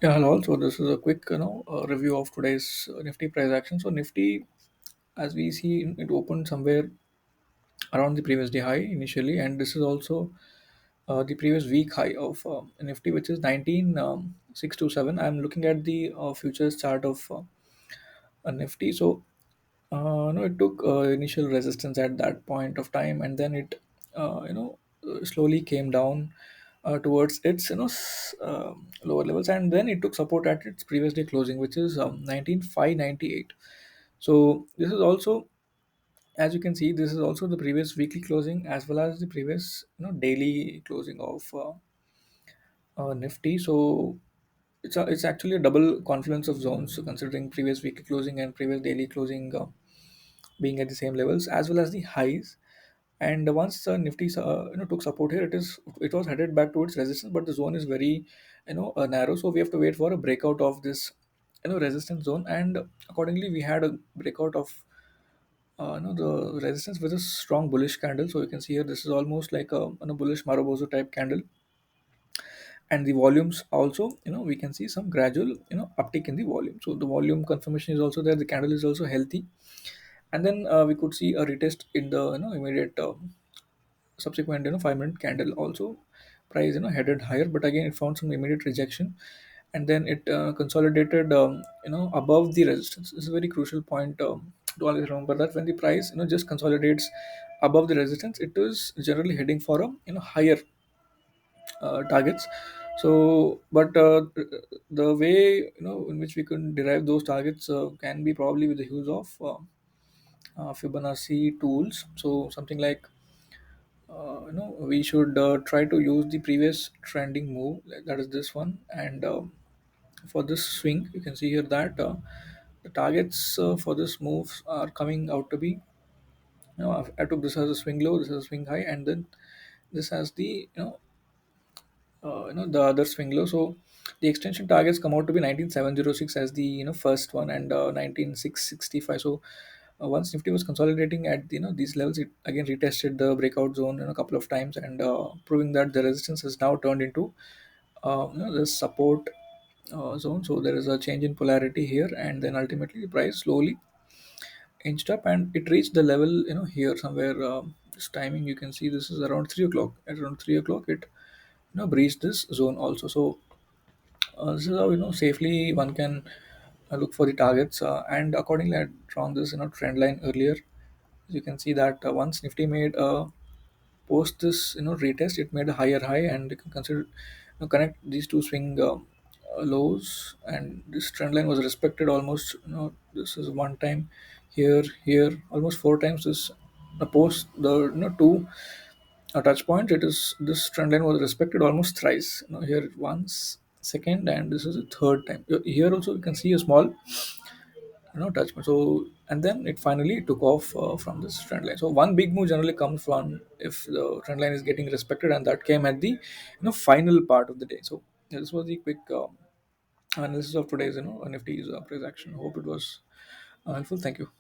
Yeah, hello. So this is a quick, review of today's Nifty price action. So Nifty, as we see, it opened somewhere around the previous day high initially, and this is also the previous week high of Nifty, which is 19,627. I'm looking at the futures chart of Nifty. So no, it took initial resistance at that point of time, and then it, slowly came down towards its, lower levels, and then it took support at its previous day closing, which is 19,598. So this is also, as you can see, this is also the previous weekly closing as well as the previous, daily closing of Nifty. So it's actually a double confluence of zones, so considering previous weekly closing and previous daily closing being at the same levels as well as the highs. And once Nifty took support here, it was headed back towards resistance, but the zone is very narrow, so we have to wait for a breakout of this resistance zone. And accordingly, we had a breakout of the resistance with a strong bullish candle. So you can see here, this is almost like a bullish Marubozu type candle, and the volumes also, we can see some gradual uptick in the volume. So the volume confirmation is also there, the candle is also healthy. And then we could see a retest in the immediate subsequent 5-minute candle also. Price headed higher, but again it found some immediate rejection, and then it consolidated above the resistance. This is a very crucial point to always remember, that when the price just consolidates above the resistance, it is generally heading for a higher targets. So but the way in which we can derive those targets can be probably with the use of Fibonacci tools. So something like, we should try to use the previous trending move, like that is this one. And for this swing, you can see here that the targets for this move are coming out to be, I took this as a swing low, this is a swing high, and then this has the the other swing low. So the extension targets come out to be 19706 as the first one, and 19665. So once Nifty was consolidating at these levels, it again retested the breakout zone a couple of times, and proving that the resistance has now turned into the support zone. So there is a change in polarity here, and then ultimately the price slowly inched up, and it reached the level here somewhere. This timing, you can see, this is around 3 o'clock. At around 3 o'clock, it breached this zone also. So this is how safely one can look for the targets, and accordingly I drawn this trend line earlier. You can see that once Nifty made a post this retest, it made a higher high, and you can consider connect these two swing lows, and this trend line was respected almost. This is one time, here almost four times. This post the two touch point, it is, this trend line was respected almost thrice. Here once, second, and this is the third time. Here also you can see a small touch point. So, and then it finally took off from this trend line. So one big move generally comes from if the trend line is getting respected, and that came at the final part of the day. So yeah, this was the quick analysis of today's NFT's price action. Hope it was helpful. Thank you.